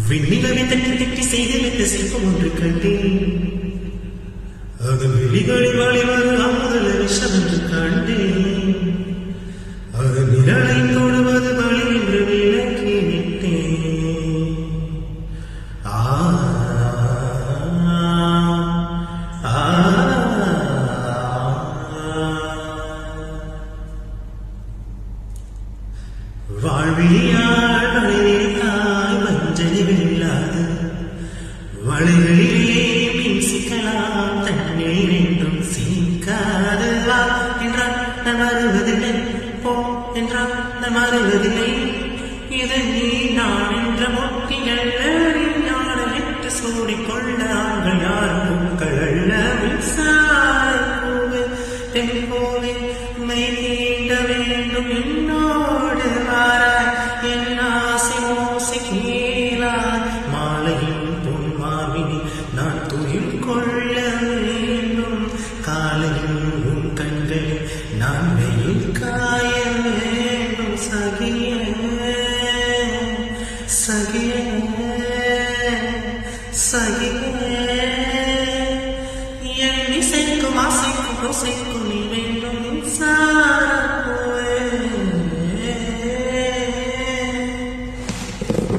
விண்ணிலவை தட்டி தட்டி செய்து வைத்த சிற்பம் ஒன்று கண்டேன். அதன் வெளிகளில் வழிவது அமுதல விஷம் என்று கண்டேன். அதன் நிழலை தொடுவது வழி என்று விளக்கி விட்டேன். வாழ்வியால் வளைவிரித்தாய் வஞ்சனைகள் இல்லாது வளைகளிலே மீன் சிக்கலாம் தண்ணீர் என்றும் சீக்காது. வா என்றால் நான் வருவதில்லை, போ என்றால் நான் வருவதில்லை. இது நீ நான் என்ற மொட்டிகள் ஞானமிட்டு சூடிக்கொள்ள ஆண்கள் யாரும் பூக்கள் அல்ல. மின்சார பூவே தென் போவே மை நீண்ட வேண்டும் என்னோடு வாராய் என் ஆசை மோசி கீழாய். மாலையின் பொன் மார்பினி நான் துயில் கொள்ள வேண்டும். காலையில் உன் கண்களில் நான் வெயில் காய வேண்டும். சகிய சகிய சகிய என் இசைக்கும் ஆசைக்கும் ரோசைக்கும் நீ